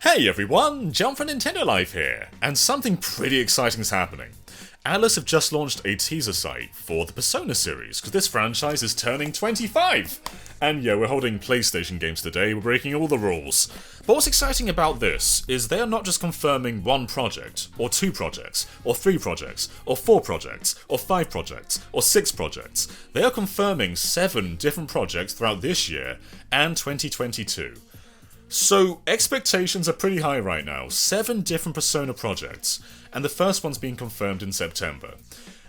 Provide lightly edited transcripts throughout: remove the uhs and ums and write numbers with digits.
Hey everyone, John from Nintendo Life here, and something pretty exciting is happening. Atlus have just launched a teaser site for the Persona series, because this franchise is turning 25! And yeah, we're holding PlayStation games today, we're breaking all the rules. But what's exciting about this is they are not just confirming one project, or two projects, or three projects, or four projects, or five projects, or six projects. They are confirming 7 different projects throughout this year and 2022. So, expectations are pretty high right now. 7 different Persona projects, and the first one's being confirmed in September.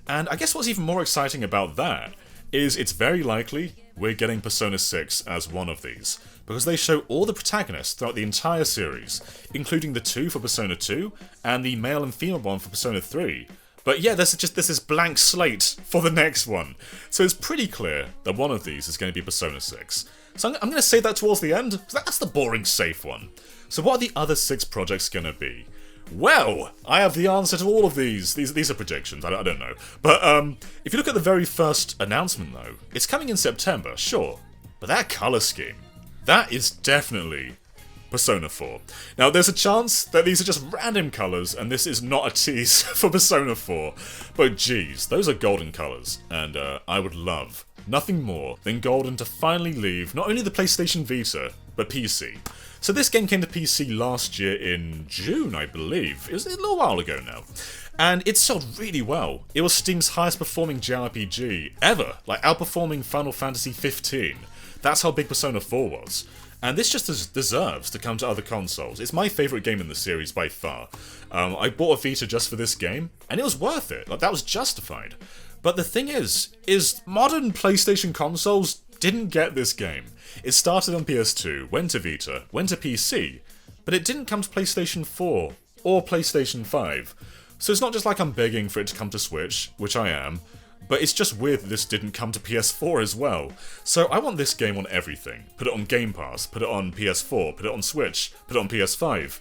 And I guess what's even more exciting about that is it's very likely we're getting Persona 6 as one of these, because they show all the protagonists throughout the entire series, including the 2 for Persona 2, and the male and female one for Persona 3. But yeah, there's this blank slate for the next one. So it's pretty clear that one of these is going to be Persona 6. So I'm going to say that towards the end, because that's the boring, safe one. So what are the other 6 projects going to be? Well, I have the answer to all of these. These are predictions, I don't know. But if you look at the very first announcement though, it's coming in September, sure. But that colour scheme, that is definitely Persona 4. Now, there's a chance that these are just random colours, and this is not a tease for Persona 4. But geez, those are golden colours, and I would love nothing more than Golden to finally leave not only the PlayStation Vita, but PC. So this game came to PC last year in June, I believe. It was a little while ago now. And it sold really well. It was Steam's highest performing JRPG ever, like outperforming Final Fantasy 15. That's how big Persona 4 was. And this just deserves to come to other consoles. It's my favourite game in the series by far. I bought a Vita just for this game, and it was worth it. Like, that was justified. But the thing is modern PlayStation consoles didn't get this game. It started on PS2, went to Vita, went to PC, but it didn't come to PlayStation 4 or PlayStation 5. So it's not just like I'm begging for it to come to Switch, which I am, but it's just weird that this didn't come to PS4 as well. So I want this game on everything. Put it on Game Pass, put it on PS4, put it on Switch, put it on PS5.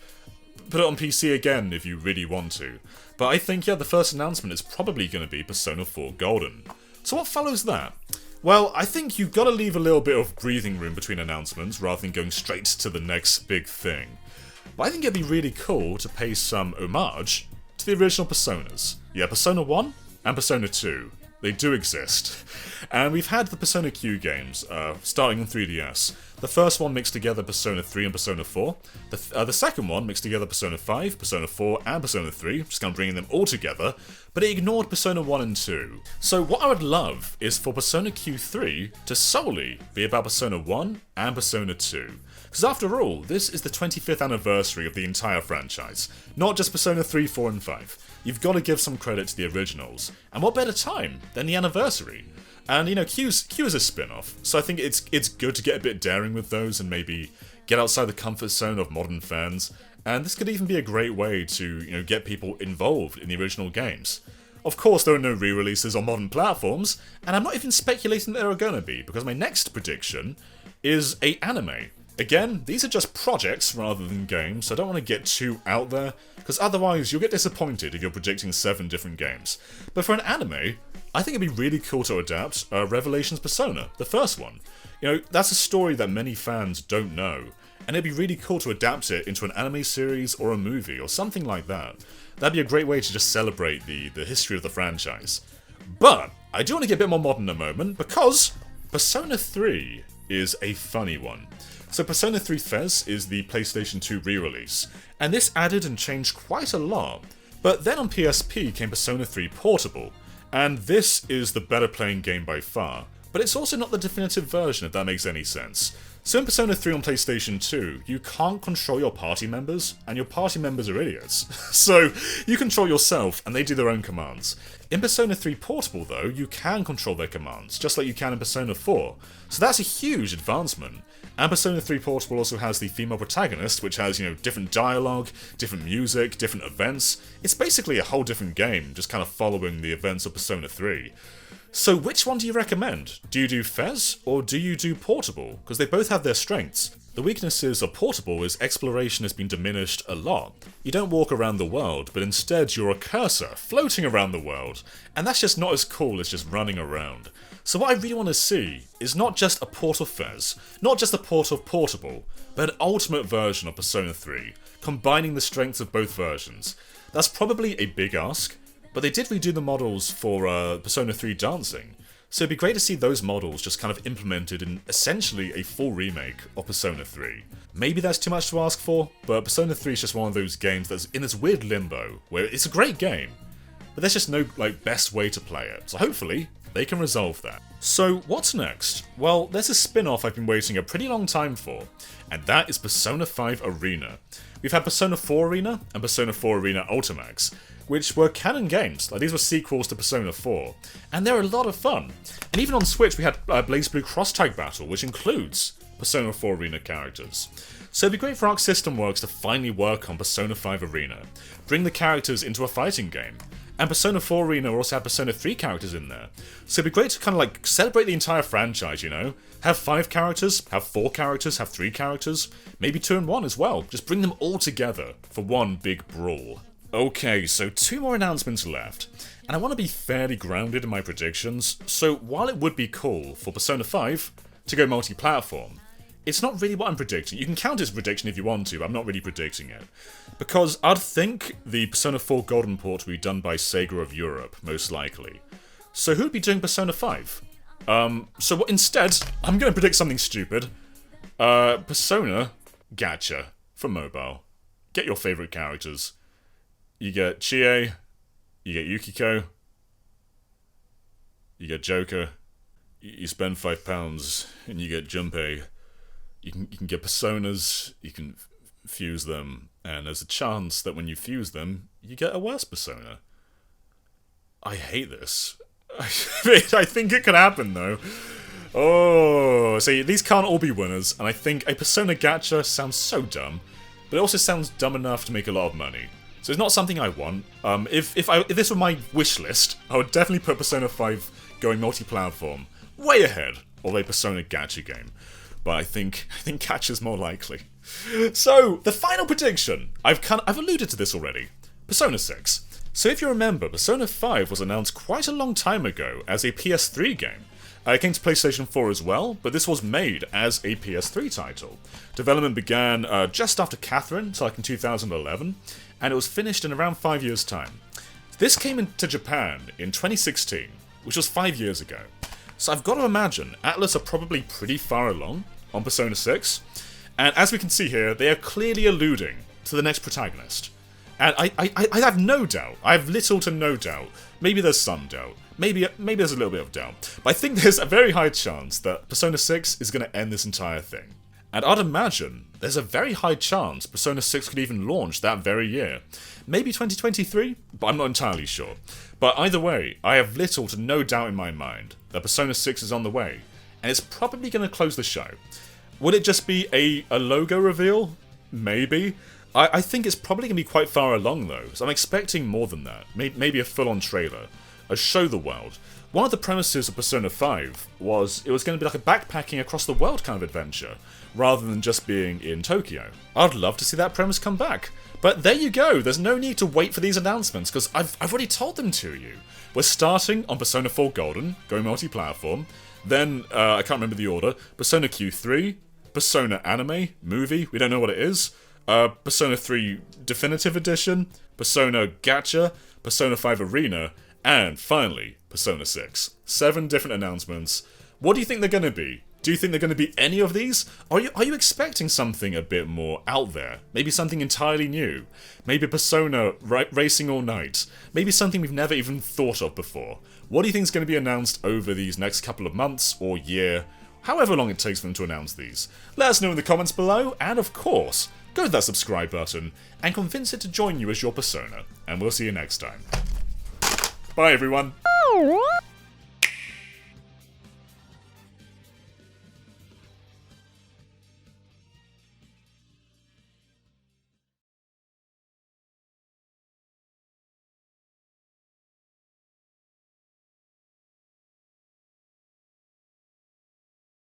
Put it on PC again if you really want to. But I think, yeah, the first announcement is probably going to be Persona 4 Golden. So what follows that? Well, I think you've got to leave a little bit of breathing room between announcements rather than going straight to the next big thing. But I think it'd be really cool to pay some homage to the original Personas. Yeah, Persona 1 and Persona 2. They do exist. And we've had the Persona Q games, starting on 3DS. The first one mixed together Persona 3 and Persona 4. The second one mixed together Persona 5, Persona 4, and Persona 3, just kind of bringing them all together, but it ignored Persona 1 and 2. So what I would love is for Persona Q3 to solely be about Persona 1 and Persona 2. Because after all, this is the 25th anniversary of the entire franchise, not just Persona 3, 4, and 5. You've got to give some credit to the originals, and what better time than the anniversary? And, you know, Q is a spin-off, so I think it's good to get a bit daring with those and maybe get outside the comfort zone of modern fans, and this could even be a great way to, you know, get people involved in the original games. Of course, there are no re-releases on modern platforms, and I'm not even speculating that there are gonna be, because my next prediction is an anime. Again, these are just projects rather than games, so I don't want to get too out there, because otherwise you'll get disappointed if you're predicting 7 different games. But for an anime, I think it'd be really cool to adapt Revelations Persona, the first one. You know, that's a story that many fans don't know, and it'd be really cool to adapt it into an anime series or a movie or something like that. That'd be a great way to just celebrate the history of the franchise. But I do want to get a bit more modern in a moment, because Persona 3 is a funny one. So Persona 3 Fez is the PlayStation 2 re-release, and this added and changed quite a lot. But then on PSP came Persona 3 Portable, and this is the better playing game by far, but it's also not the definitive version if that makes any sense. So in Persona 3 on PlayStation 2, you can't control your party members, and your party members are idiots. So you control yourself, and they do their own commands. In Persona 3 Portable though, you can control their commands, just like you can in Persona 4. So that's a huge advancement. And Persona 3 Portable also has the female protagonist, which has, you know, different dialogue, different music, different events. It's basically a whole different game, just kind of following the events of Persona 3. So which one do you recommend? Do you do Fez, or do you do Portable? Because they both have their strengths. The weaknesses of Portable is exploration has been diminished a lot. You don't walk around the world, but instead you're a cursor floating around the world, and that's just not as cool as just running around. So what I really want to see is not just a port of Fez, not just a port of Portable, but an ultimate version of Persona 3, combining the strengths of both versions. That's probably a big ask, but they did redo the models for Persona 3 Dancing, so it'd be great to see those models just kind of implemented in essentially a full remake of Persona 3. Maybe that's too much to ask for, but Persona 3 is just one of those games that's in this weird limbo, where it's a great game, but there's just no best way to play it, so hopefully they can resolve that. So what's next? Well, there's a spin-off I've been waiting a pretty long time for, and that is Persona 5 Arena. We've had Persona 4 Arena and Persona 4 Arena Ultimax, which were canon games. These were sequels to Persona 4, and they're a lot of fun. And even on Switch we had BlazBlue Cross Tag Battle, which includes Persona 4 Arena characters. So it'd be great for Arc System Works to finally work on Persona 5 Arena, bring the characters into a fighting game. And Persona 4 Arena also had Persona 3 characters in there. So it'd be great to kind of celebrate the entire franchise, you know? Have 5 characters, have 4 characters, have 3 characters, maybe 2 and 1 as well. Just bring them all together for one big brawl. Okay, so 2 more announcements left, and I want to be fairly grounded in my predictions, so while it would be cool for Persona 5 to go multi-platform, it's not really what I'm predicting. You can count as prediction if you want to, but I'm not really predicting it. Because I'd think the Persona 4 Golden port will be done by Sega of Europe, most likely. So who'd be doing Persona 5? Instead, I'm going to predict something stupid. Persona Gacha for mobile. Get your favourite characters. You get Chie, you get Yukiko, you get Joker, you spend £5 and you get Junpei. You can get personas, you can fuse them, and there's a chance that when you fuse them, you get a worse persona. I hate this. I think it could happen though. Oh, see, these can't all be winners, and I think a Persona Gacha sounds so dumb, but it also sounds dumb enough to make a lot of money. So it's not something I want. If this were my wish list, I would definitely put Persona 5 going multi-platform way ahead of a Persona Gacha game. But I think Gacha's more likely. So the final prediction, I've alluded to this already. Persona 6. So if you remember, Persona 5 was announced quite a long time ago as a PS3 game. It came to PlayStation 4 as well, but this was made as a PS3 title. Development began just after Catherine, so in 2011. And it was finished in around 5 years' time. This came into Japan in 2016, which was 5 years ago. So I've got to imagine Atlus are probably pretty far along on Persona 6, and as we can see here, they are clearly alluding to the next protagonist. And I have no doubt, I have little to no doubt, maybe there's some doubt, maybe there's a little bit of doubt, but I think there's a very high chance that Persona 6 is going to end this entire thing. And I'd imagine there's a very high chance Persona 6 could even launch that very year. Maybe 2023, but I'm not entirely sure. But either way, I have little to no doubt in my mind that Persona 6 is on the way, and it's probably going to close the show. Would it just be a logo reveal? Maybe. I think it's probably going to be quite far along though, so I'm expecting more than that. Maybe a full-on trailer. A show the world. One of the premises of Persona 5 was it was going to be like a backpacking across the world kind of adventure, rather than just being in Tokyo. I'd love to see that premise come back. But there you go, there's no need to wait for these announcements, because I've already told them to you. We're starting on Persona 4 Golden, going multi-platform, then, I can't remember the order, Persona Q3, Persona Anime, movie, we don't know what it is, Persona 3 Definitive Edition, Persona Gacha, Persona 5 Arena, and finally, Persona 6. 7 different announcements. What do you think they're going to be? Do you think they're going to be any of these? Are you expecting something a bit more out there? Maybe something entirely new? Maybe Persona Racing All Night? Maybe something we've never even thought of before? What do you think is going to be announced over these next couple of months or year? However long it takes for them to announce these. Let us know in the comments below, and of course, go to that subscribe button and convince it to join you as your Persona. And we'll see you next time. Bye everyone!